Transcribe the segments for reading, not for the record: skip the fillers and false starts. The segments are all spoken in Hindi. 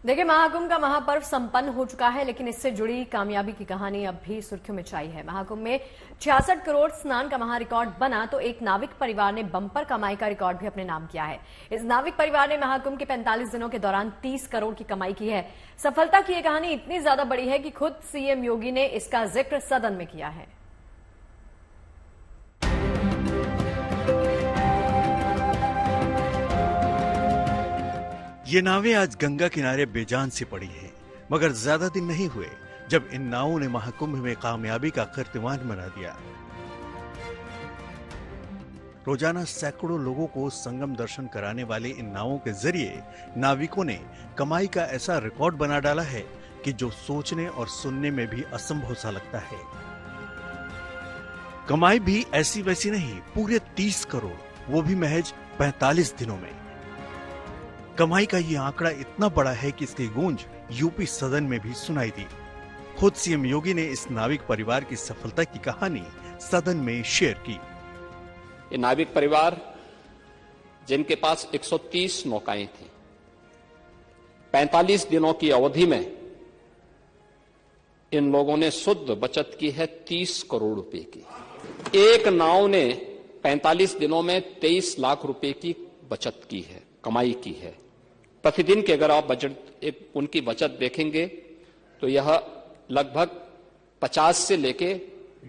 देखिए, महाकुंभ का महापर्व संपन्न हो चुका है, लेकिन इससे जुड़ी कामयाबी की कहानी अब भी सुर्खियों में छाई है। महाकुंभ में 66 करोड़ स्नान का महारिकॉर्ड बना तो एक नाविक परिवार ने बम्पर कमाई का रिकॉर्ड भी अपने नाम किया है। इस नाविक परिवार ने महाकुंभ के 45 दिनों के दौरान 30 करोड़ की कमाई की है। सफलता की यह कहानी इतनी ज्यादा बड़ी है कि खुद सीएम योगी ने इसका जिक्र सदन में किया है। ये नावें आज गंगा किनारे बेजान सी पड़ी हैं, मगर ज्यादा दिन नहीं हुए जब इन नावों ने महाकुंभ में कामयाबी का कीर्तिमान बना दिया। रोजाना सैकड़ों लोगों को संगम दर्शन कराने वाले इन नावों के जरिए नाविकों ने कमाई का ऐसा रिकॉर्ड बना डाला है कि जो सोचने और सुनने में भी असंभव सा लगता है। कमाई भी ऐसी वैसी नहीं, पूरे 30 करोड़, वो भी महज 45 दिनों में। कमाई का ये आंकड़ा इतना बड़ा है कि इसकी गूंज यूपी सदन में भी सुनाई दी। खुद सीएम योगी ने इस नाविक परिवार की सफलता की कहानी सदन में शेयर की। ये नाविक परिवार जिनके पास 130 नौकाएं थी, 45 दिनों की अवधि में इन लोगों ने शुद्ध बचत की है 30 करोड़ रुपए की। एक नाव ने 45 दिनों में 23 लाख रुपए की बचत की है, कमाई की है। प्रतिदिन के अगर आप उनकी बचत देखेंगे तो यह लगभग 50 से लेके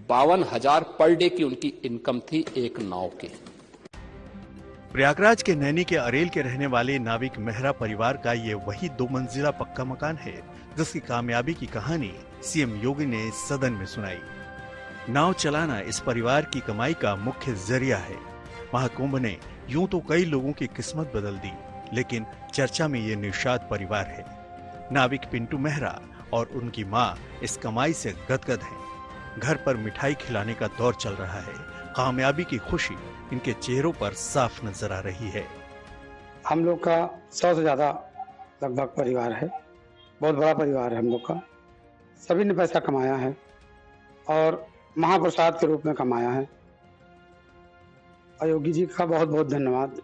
52,000 पर डे की उनकी इनकम थी एक नाव की। प्रयागराज के नैनी के अरेल के रहने वाले नाविक मेहरा परिवार का ये वही 2 मंजिला पक्का मकान है जिसकी कामयाबी की कहानी सीएम योगी ने सदन में सुनाई। नाव चलाना इस परिवार की कमाई का मुख्य जरिया है। महाकुंभ ने यूं तो कई लोगों की किस्मत बदल दी, लेकिन चर्चा में ये निषाद परिवार है। नाविक पिंटू मेहरा और उनकी मां इस कमाई से गदगद हैं। घर पर मिठाई खिलाने का दौर चल रहा है। कामयाबी की खुशी इनके चेहरों पर साफ नजर आ रही है। हम लोग का 100 से ज्यादा लगभग परिवार है, बहुत बड़ा परिवार है हम लोग का। सभी ने पैसा कमाया है और महाप्रसाद के रूप में कमाया है। और योगी जी का बहुत बहुत धन्यवाद।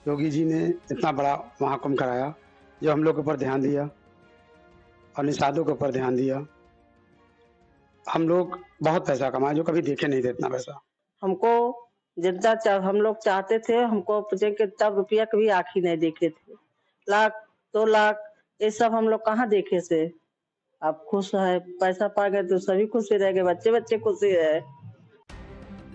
योगी जी ने इतना बड़ा महाकुंभ कराया, जो हम लोग के ऊपर ध्यान दिया और निषादों के ऊपर ध्यान दिया। हम लोग बहुत पैसा कमाए, जो कभी देखे नहीं थे इतना पैसा। हमको जितना हम लोग चाहते थे, हमको तब रुपया कभी आँखी नहीं देखे थे। 1 लाख 2 लाख ये सब हम लोग कहाँ देखे से। अब खुश है, पैसा पा गए तो सभी खुशी रह गए, बच्चे बच्चे खुशी है।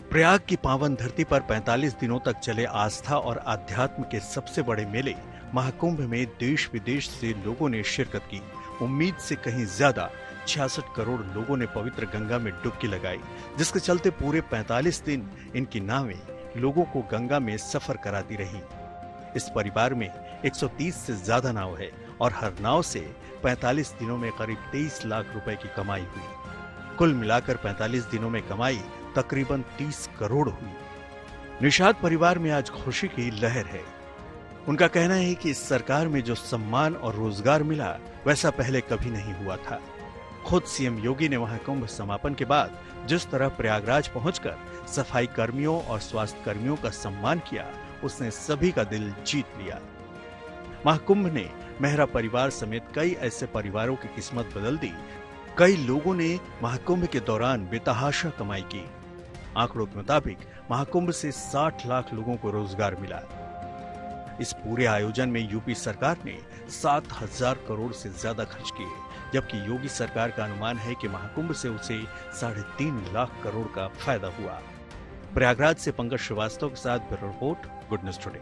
प्रयाग की पावन धरती पर 45 दिनों तक चले आस्था और आध्यात्म के सबसे बड़े मेले महाकुंभ में देश विदेश से लोगों ने शिरकत की। उम्मीद से कहीं ज्यादा 66 करोड़ लोगों ने पवित्र गंगा में डुबकी लगाई, जिसके चलते पूरे 45 दिन इनकी नावें लोगों को गंगा में सफर कराती रही। इस परिवार में 130 से ज्यादा नाव है और हर नाव से 45 दिनों में करीब 23 लाख रुपए की कमाई हुई। कुल मिलाकर 45 दिनों में कमाई तकरीबन 30 करोड़ हुई। निषाद परिवार में आज खुशी की लहर है। उनका कहना है कि इस सरकार में जो सम्मान और रोजगार मिला, वैसा पहले कभी नहीं हुआ था। खुद सीएम योगी ने महाकुंभ समापन के बाद जिस तरह प्रयागराज पहुंचकर सफाई कर्मियों और स्वास्थ्य कर्मियों का सम्मान किया, उसने सभी का दिल जीत लिया। महाकुंभ ने मेहरा परिवार समेत कई ऐसे परिवारों की किस्मत बदल दी। कई लोगों ने महाकुंभ के दौरान बेतहाशा कमाई की। आंकड़ों के मुताबिक महाकुंभ से 60 लाख लोगों को रोजगार मिला। इस पूरे आयोजन में यूपी सरकार ने 7,000 करोड़ से ज्यादा खर्च किए, जबकि योगी सरकार का अनुमान है कि महाकुंभ से उसे 3.5 लाख करोड़ का फायदा हुआ। प्रयागराज से पंकज श्रीवास्तव के साथ bureau report, good news today.